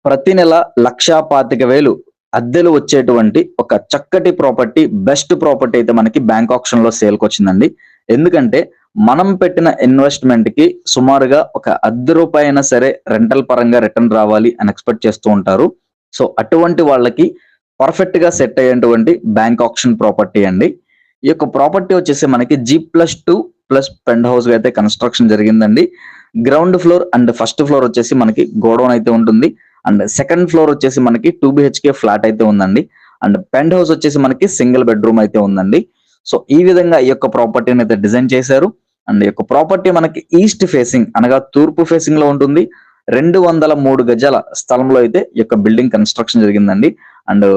ప్రతి నెల 1,25,000 అద్దెలు వచ్చేటువంటి ఒక చక్కటి ప్రాపర్టీ, బెస్ట్ ప్రాపర్టీ అయితే మనకి బ్యాంక్ ఆప్షన్ లో సేల్కి వచ్చిందండి. ఎందుకంటే మనం పెట్టిన ఇన్వెస్ట్మెంట్ కి సుమారుగా ఒక ₹10 అయినా సరే రెంటల్ పరంగా రిటర్న్ రావాలి అని ఎక్స్పెక్ట్ చేస్తూ ఉంటారు. సో అటువంటి వాళ్ళకి పర్ఫెక్ట్ గా సెట్ అయ్యేటువంటి బ్యాంక్ ఆప్షన్ ప్రాపర్టీ అండి. ఈ యొక్క ప్రాపర్టీ వచ్చేసి మనకి G+2+ పెంట్ హౌస్ అయితే కన్స్ట్రక్షన్ జరిగిందండి. Ground floor and first floor వచ్చేసి మనకి గోడౌన్ అయితే ఉంటుంది. అండ్ సెకండ్ ఫ్లోర్ వచ్చేసి మనకి 2 BHK ఫ్లాట్ అయితే ఉందండి. అండ్ పెంట్ హౌస్ వచ్చేసి మనకి సింగిల్ బెడ్రూమ్ అయితే ఉందండి. సో ఈ విధంగా ఈ యొక్క ప్రాపర్టీని అయితే డిజైన్ చేశారు. అండ్ ఈ యొక్క ప్రాపర్టీ మనకి ఈస్ట్ ఫేసింగ్ అనగా తూర్పు ఫేసింగ్ లో ఉంటుంది. 203 గజాల స్థలంలో అయితే ఈ యొక్క బిల్డింగ్ కన్స్ట్రక్షన్ జరిగిందండి. అండ్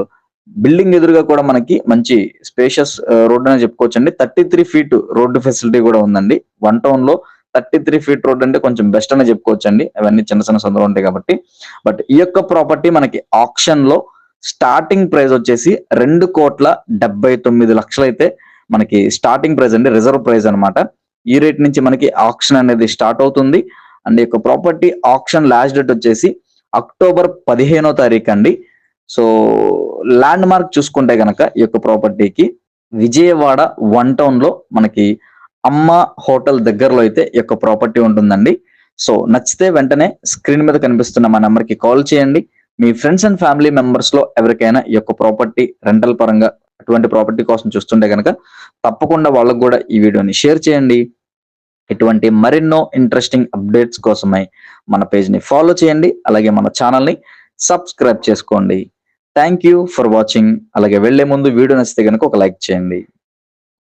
బిల్డింగ్ ఎదురుగా కూడా మనకి మంచి స్పేషియస్ రోడ్ అని చెప్పుకోవచ్చండి. 33 ఫీట్ రోడ్డు ఫెసిలిటీ కూడా ఉందండి. 1 టౌన్ లో 33 ఫీట్ రోడ్ అంటే కొంచెం బెస్ట్ అని చెప్పుకోవచ్చండి. అవన్నీ చిన్న చిన్న సందులు ఉంటాయి కాబట్టి. బట్ ఈ యొక్క ప్రాపర్టీ మనకి ఆప్షన్ లో స్టార్టింగ్ ప్రైస్ వచ్చేసి 2,79,00,000 అయితే మనకి స్టార్టింగ్ ప్రైస్ అండి, రిజర్వ్ ప్రైస్ అన్నమాట. ఈ రేట్ నుంచి మనకి ఆప్షన్ అనేది స్టార్ట్ అవుతుంది. అండ్ ఈ యొక్క ప్రాపర్టీ ఆప్షన్ లాస్ట్ డేట్ వచ్చేసి అక్టోబర్ 15వ తారీఖు అండి. సో ల్యాండ్ మార్క్ చూసుకుంటే గనక ఈ యొక్క ప్రాపర్టీకి విజయవాడ 1 టౌన్ లో మనకి అమ్మ హోటల్ దగ్గరలో అయితే ఈ యొక్క ప్రాపర్టీ ఉంటుందండి. సో నచ్చితే వెంటనే స్క్రీన్ మీద కనిపిస్తున్న మా నెంబర్ కి కాల్ చేయండి. మీ ఫ్రెండ్స్ అండ్ ఫ్యామిలీ మెంబర్స్ లో ఎవరికైనా ఈ యొక్క ప్రాపర్టీ రెంటల్ పరంగా అటువంటి ప్రాపర్టీ కోసం చూస్తుంటే కనుక తప్పకుండా వాళ్ళకు కూడా ఈ వీడియోని షేర్ చేయండి. ఇటువంటి మరెన్నో ఇంట్రెస్టింగ్ అప్డేట్స్ కోసమై మన పేజ్ ని ఫాలో చేయండి. అలాగే మన ఛానల్ ని సబ్స్క్రైబ్ చేసుకోండి. Thank you for watching. అలాగే వెళ్లే ముందు వీడియో నచ్చితే కనుక ఒక లైక్ చేయండి.